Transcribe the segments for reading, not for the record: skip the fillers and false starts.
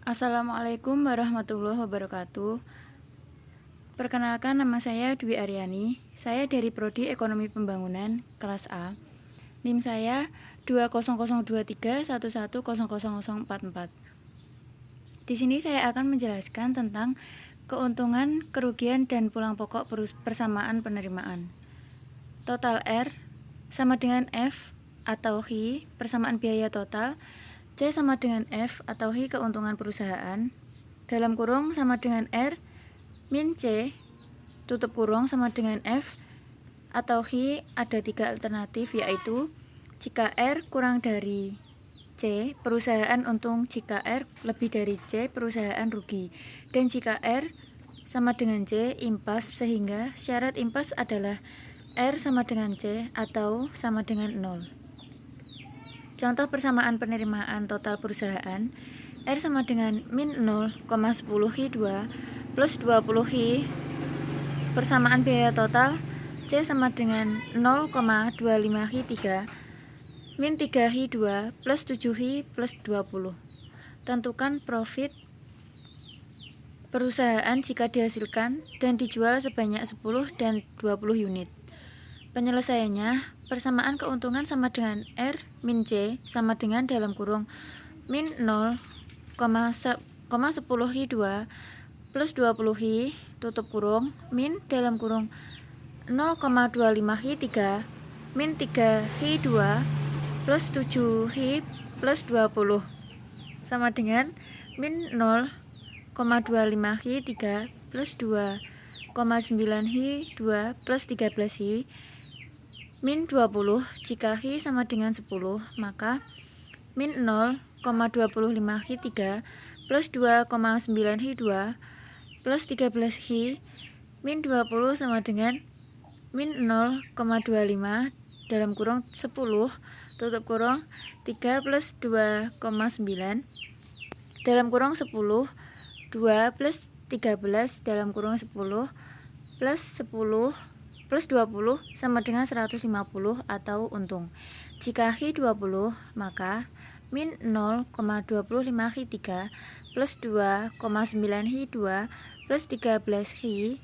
Assalamualaikum warahmatullahi wabarakatuh. Perkenalkan, nama saya Dwi Aryani. Saya dari Prodi Ekonomi Pembangunan kelas A. NIM saya 2002311000044. Di sini saya akan menjelaskan tentang keuntungan, kerugian, dan pulang pokok persamaan penerimaan. Total R sama dengan F atau Hi, persamaan biaya total. C sama dengan F atau Hi, keuntungan perusahaan, dalam kurung sama dengan R min C, tutup kurung, sama dengan F atau Hi. Ada 3 alternatif, yaitu jika R kurang dari C, perusahaan untung; jika R lebih dari C, perusahaan rugi; dan jika R sama dengan C, impas, sehingga syarat impas adalah R sama dengan C atau sama dengan 0. Contoh persamaan penerimaan total perusahaan: R sama dengan min 0,10 Hi 2 plus 20 Hi. Persamaan biaya total: C sama dengan 0,25 Hi 3 min 3 Hi 2 plus 7 Hi plus 20. Tentukan profit perusahaan jika dihasilkan dan dijual sebanyak 10 dan 20 unit. Penyelesaiannya, persamaan keuntungan sama dengan R min C sama dengan dalam kurung min 0,10 Hi 2 plus 20 Hi, tutup kurung, min dalam kurung 0,25 Hi 3 min 3 Hi 2 plus 7 Hi plus 20 sama dengan min 0,25 Hi 3 plus 2,9 Hi 2 plus 13 Hi min 20. Jika Hi sama dengan 10, maka min 0,25 Hi 3 plus 2,9 Hi 2 plus 13 Hi min 20 sama dengan min 0,25 dalam kurung 10, tutup kurung, 3 plus 2,9 dalam kurung 10, 2 plus 13 dalam kurung 10 plus 10 plus 20 sama dengan 150 atau untung. Jika Hi 20, maka min 0,25 Hi 3 plus 2,9 Hi 2 plus 13 Hi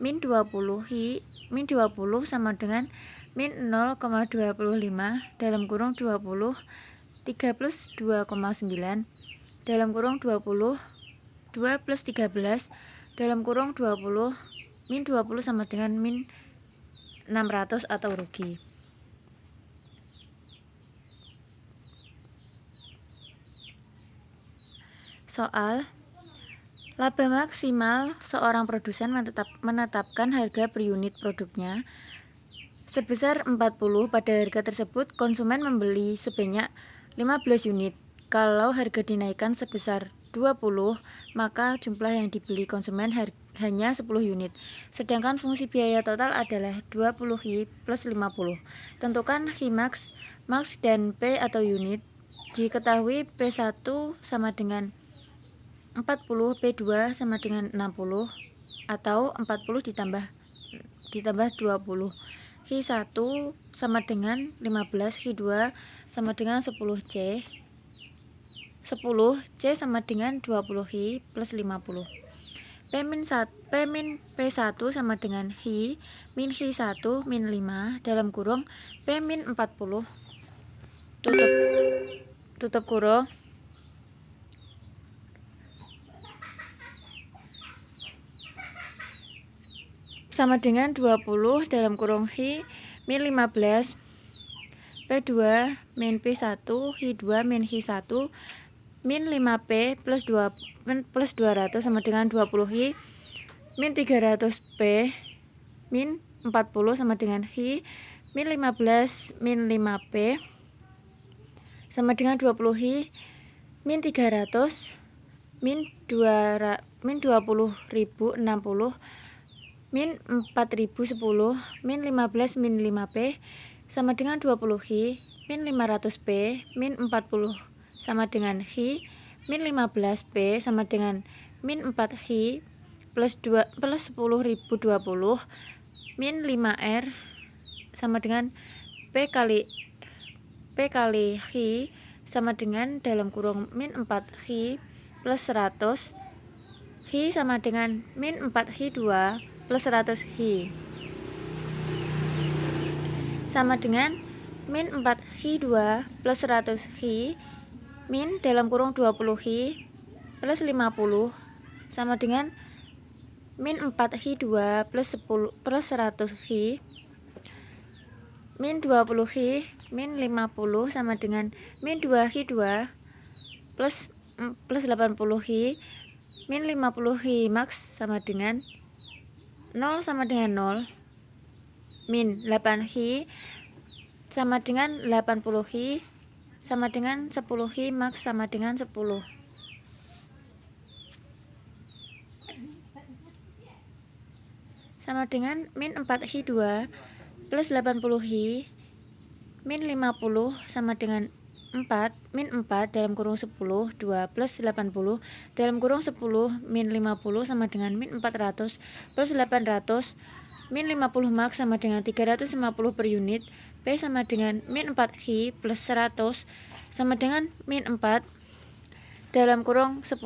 min 20 Hi min 20 sama dengan min 0,25 dalam kurung 20, 3 plus 2,9 dalam kurung 20, 2 plus 13 dalam kurung 20, min 20 sama dengan min 600 atau rugi. Soal: laba maksimal seorang produsen menetapkan harga per unit produknya sebesar 40. Pada harga tersebut konsumen membeli sebanyak 15 unit. Kalau harga dinaikkan sebesar 20, maka jumlah yang dibeli konsumen hanya 10 unit. Sedangkan fungsi biaya total adalah 20 Hi plus 50. Tentukan Hi max, dan P atau unit. Diketahui P1 sama dengan 40, P2 sama dengan 60, atau 40 ditambah 20. Hi 1 sama dengan 15, Hi 2 sama dengan 10 C. 10 C sama dengan 20 Hi plus 50. P min P1 sama dengan Hi min Hi 1 min 5 dalam kurung P min 40, tutup kurung, sama dengan 20 dalam kurung Hi min 15, P2 min P1 Hi 2 min Hi 1 min 5P plus 200 sama dengan 20 Hi min 300 P min 40 sama dengan Hi min 15 min 5P sama dengan 20 Hi min 300 min 20.060 min 4.010 min 15 min 5P sama dengan 20 Hi min 500 P min 40 sama dengan Hi min 15 P sama dengan min 4 Hi plus 10.020 min 5R sama dengan P kali Hi sama dengan dalam kurung min 4 Hi plus 100. Hi sama dengan min 4hi2 plus 100hi. Sama dengan min 4hi2 plus 100hi min dalam kurung 20hi plus 50 sama dengan min 4hi2 plus 10 plus 100hi min 20hi min 50 sama dengan min 2hi2 plus 80hi min 50hi max sama dengan 0 sama dengan 0 min 8hi sama dengan 80hi sama dengan 10hi max sama dengan 10. Sama dengan min 4hi2 plus 80hi min 50 sama dengan 4 min 4 dalam kurung 10 2 plus 80 dalam kurung 10 min 50 sama dengan min 400 plus 800 min 50 max sama dengan 350 per unit. P sama dengan min 4hi plus 100 sama dengan min 4 dalam kurung 10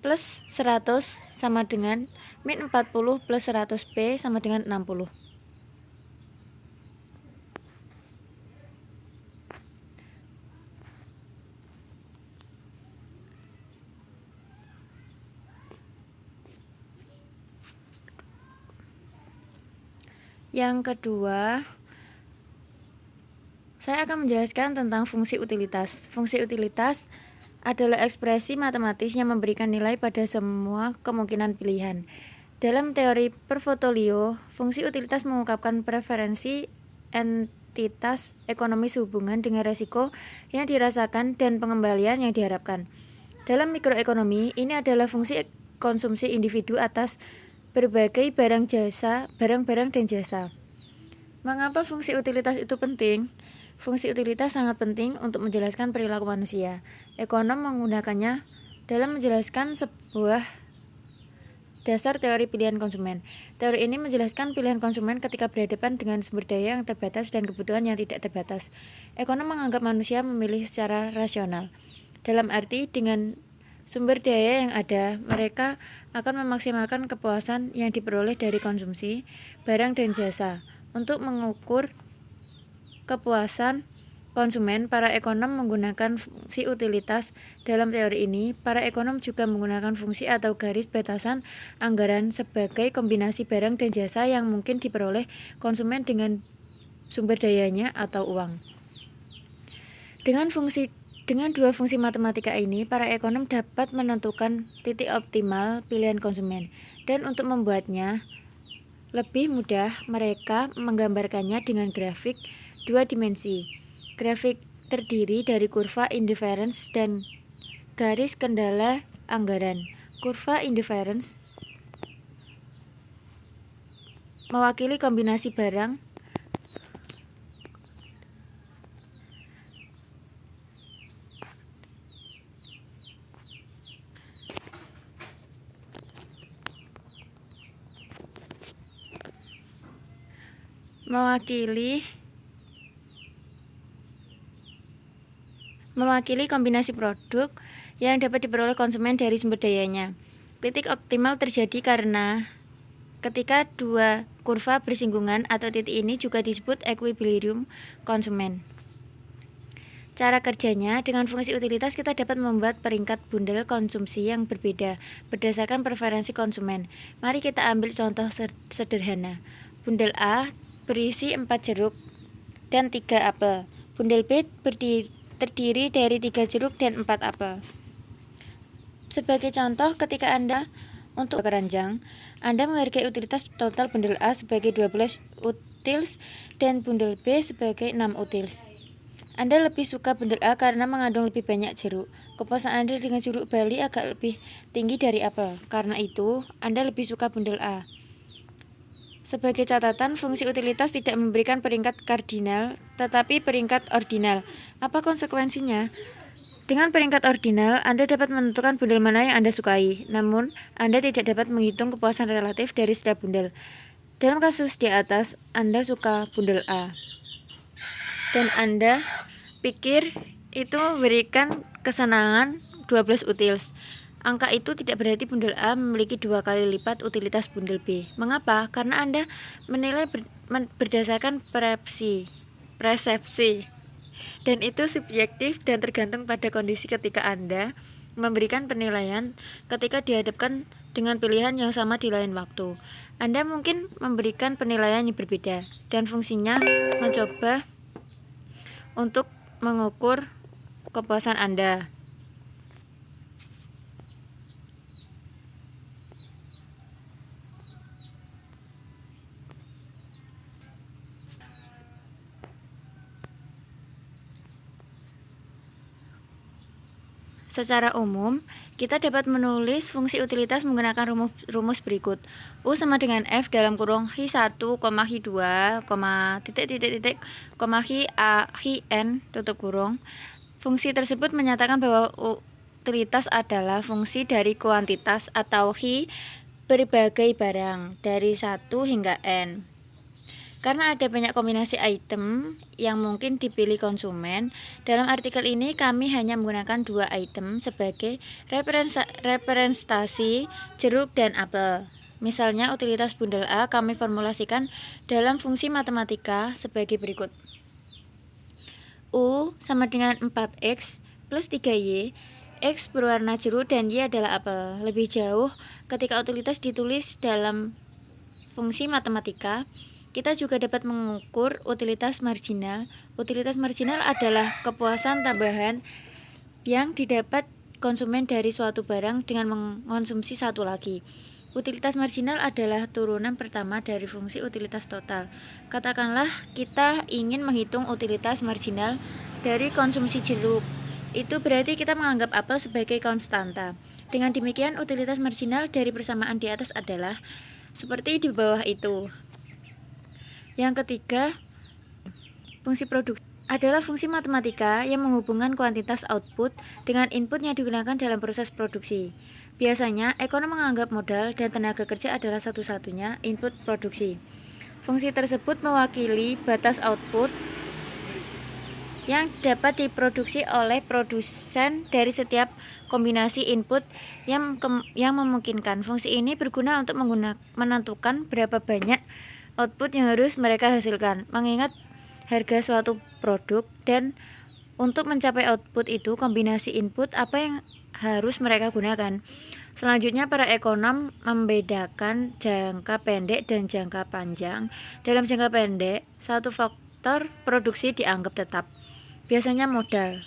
plus 100 sama dengan min 40 plus 100 P sama dengan 60. Yang kedua, saya akan menjelaskan tentang fungsi utilitas. Fungsi utilitas adalah ekspresi matematis yang memberikan nilai pada semua kemungkinan pilihan. Dalam teori portofolio, fungsi utilitas mengungkapkan preferensi entitas ekonomi sehubungan dengan resiko yang dirasakan dan pengembalian yang diharapkan. Dalam mikroekonomi, ini adalah fungsi konsumsi individu atas berbagai barang-barang dan jasa. Mengapa fungsi utilitas itu penting? Fungsi utilitas sangat penting untuk menjelaskan perilaku manusia. Ekonom menggunakannya dalam menjelaskan sebuah dasar teori pilihan konsumen. Teori ini menjelaskan pilihan konsumen ketika berhadapan dengan sumber daya yang terbatas dan kebutuhan yang tidak terbatas. Ekonom menganggap manusia memilih secara rasional. Dalam arti, dengan sumber daya yang ada, mereka akan memaksimalkan kepuasan yang diperoleh dari konsumsi barang dan jasa. Untuk mengukur kepuasan konsumen, para ekonom menggunakan fungsi utilitas. Dalam teori ini, para ekonom juga menggunakan fungsi atau garis batasan anggaran sebagai kombinasi barang dan jasa yang mungkin diperoleh konsumen dengan sumber dayanya atau uang. Dengan dua fungsi matematika ini, para ekonom dapat menentukan titik optimal pilihan konsumen. Dan untuk membuatnya lebih mudah, mereka menggambarkannya dengan grafik 2 dimensi. Grafik terdiri dari kurva indifference dan garis kendala anggaran. Kurva indifference mewakili kombinasi barang mewakili kombinasi produk yang dapat diperoleh konsumen dari sumber dayanya. Titik optimal terjadi karena ketika dua kurva bersinggungan atau titik ini juga disebut equilibrium konsumen. Cara kerjanya, dengan fungsi utilitas kita dapat membuat peringkat bundel konsumsi yang berbeda berdasarkan preferensi konsumen. Mari kita ambil contoh sederhana. Bundel A berisi 4 jeruk dan 3 apel. Bundel B terdiri dari 3 jeruk dan 4 apel. Sebagai contoh, ketika Anda untuk keranjang, Anda menghargai utilitas total bundel A sebagai 12 utils dan bundel B sebagai 6 utils. Anda lebih suka bundel A karena mengandung lebih banyak jeruk. Kepuasan Anda dengan jeruk bali agak lebih tinggi dari apel. Karena itu, Anda lebih suka bundel A. Sebagai catatan, fungsi utilitas tidak memberikan peringkat kardinal, tetapi peringkat ordinal. Apa konsekuensinya? Dengan peringkat ordinal, Anda dapat menentukan bundel mana yang Anda sukai. Namun, Anda tidak dapat menghitung kepuasan relatif dari setiap bundel. Dalam kasus di atas, Anda suka bundel A. Dan Anda pikir itu memberikan kesenangan 12 utils. Angka itu tidak berarti bundel A memiliki 2 kali lipat utilitas bundel B. Mengapa? Karena Anda menilai berdasarkan persepsi. Dan itu subjektif dan tergantung pada kondisi ketika Anda memberikan penilaian ketika dihadapkan dengan pilihan yang sama di lain waktu. Anda mungkin memberikan penilaian yang berbeda, dan fungsinya mencoba untuk mengukur kepuasan Anda. Secara umum, kita dapat menulis fungsi utilitas menggunakan rumus berikut. U sama dengan F dalam kurung Hi1, Hi2, Hi N tutup kurung. Fungsi tersebut menyatakan bahwa utilitas adalah fungsi dari kuantitas atau Hi berbagai barang dari 1 hingga N. Karena ada banyak kombinasi item yang mungkin dipilih konsumen, dalam artikel ini kami hanya menggunakan 2 item sebagai representasi jeruk dan apel. Misalnya utilitas bundel A kami formulasikan dalam fungsi matematika sebagai berikut. U sama dengan 4X plus 3Y, X berwarna jeruk dan Y adalah apel. Lebih jauh, ketika utilitas ditulis dalam fungsi matematika, kita juga dapat mengukur utilitas marginal. Utilitas marginal adalah kepuasan tambahan yang didapat konsumen dari suatu barang dengan mengonsumsi satu lagi. Utilitas marginal adalah turunan pertama dari fungsi utilitas total. Katakanlah kita ingin menghitung utilitas marginal dari konsumsi jeruk. Itu berarti kita menganggap apel sebagai konstanta. Dengan demikian, utilitas marginal dari persamaan di atas adalah seperti di bawah itu. Yang ketiga, fungsi produksi adalah fungsi matematika yang menghubungkan kuantitas output dengan input yang digunakan dalam proses produksi. Biasanya, ekonom menganggap modal dan tenaga kerja adalah satu-satunya input produksi. Fungsi tersebut mewakili batas output yang dapat diproduksi oleh produsen dari setiap kombinasi input yang memungkinkan. Fungsi ini berguna untuk menentukan berapa banyak output yang harus mereka hasilkan, mengingat harga suatu produk, dan untuk mencapai output itu kombinasi input apa yang harus mereka gunakan. Selanjutnya, para ekonom membedakan jangka pendek dan jangka panjang. Dalam jangka pendek, satu faktor produksi dianggap tetap, biasanya modal.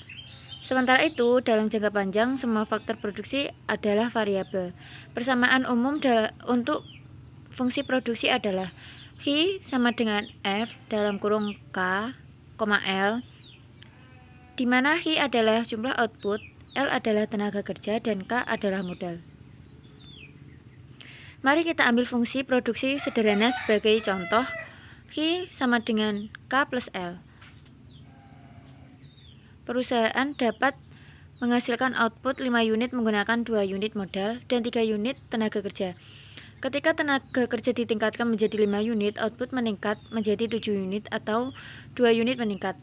Sementara itu, dalam jangka panjang, semua faktor produksi adalah variabel. Persamaan umum untuk fungsi produksi adalah Hi sama dengan F dalam kurung K, L, di mana Hi adalah jumlah output, L adalah tenaga kerja, dan K adalah modal. Mari kita ambil fungsi produksi sederhana sebagai contoh. Hi sama dengan K plus L. Perusahaan dapat menghasilkan output 5 unit menggunakan 2 unit modal dan 3 unit tenaga kerja. Ketika tenaga kerja ditingkatkan menjadi 5 unit, output meningkat menjadi 7 unit atau 2 unit meningkat.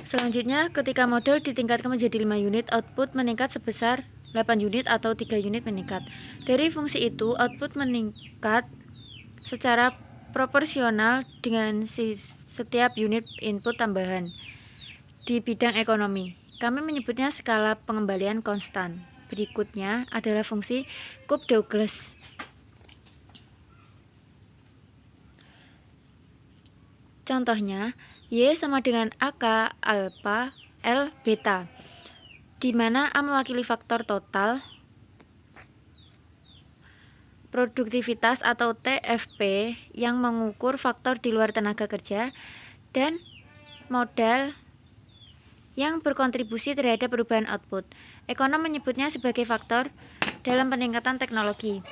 Selanjutnya, ketika modal ditingkatkan menjadi 5 unit, output meningkat sebesar 8 unit atau 3 unit meningkat. Dari fungsi itu, output meningkat secara proporsional dengan setiap unit input tambahan. Di bidang ekonomi, kami menyebutnya skala pengembalian konstan. Berikutnya adalah fungsi Cobb-Douglas. Contohnya, Y sama dengan AK alpha L beta, di mana A mewakili faktor total produktivitas atau TFP yang mengukur faktor di luar tenaga kerja dan modal yang berkontribusi terhadap perubahan output. Ekonom menyebutnya sebagai faktor dalam peningkatan teknologi.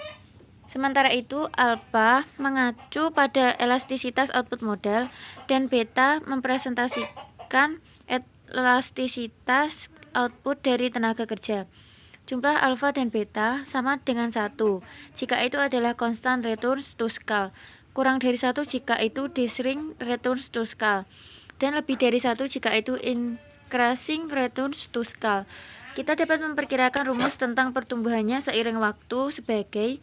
Sementara itu, alpha mengacu pada elastisitas output modal dan beta mempresentasikan elastisitas output dari tenaga kerja. Jumlah alpha dan beta sama dengan 1 jika itu adalah konstan return to scale, kurang dari 1 jika itu discrete return to scale, dan lebih dari 1 jika itu Crashing returns to scale. Kita dapat memperkirakan rumus tentang pertumbuhannya seiring waktu sebagai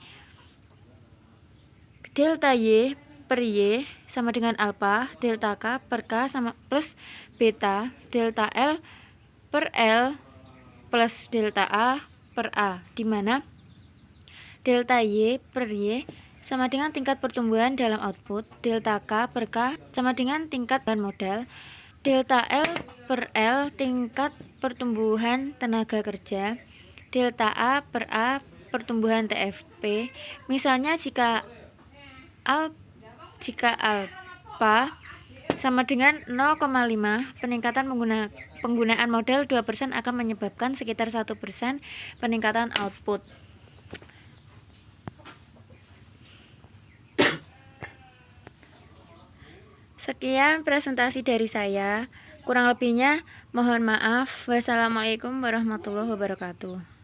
delta Y per Y sama dengan alpha, delta K per K sama plus beta, delta L per L plus delta A per A, di mana delta Y per Y sama dengan tingkat pertumbuhan dalam output, delta K per K sama dengan tingkat bahan modal, delta L per L tingkat pertumbuhan tenaga kerja, delta A per A pertumbuhan TFP. Misalnya jika alpha sama dengan 0,5, peningkatan penggunaan modal 2% akan menyebabkan sekitar 1% peningkatan output. Sekian presentasi dari saya. Kurang lebihnya mohon maaf. Wassalamualaikum warahmatullahi wabarakatuh.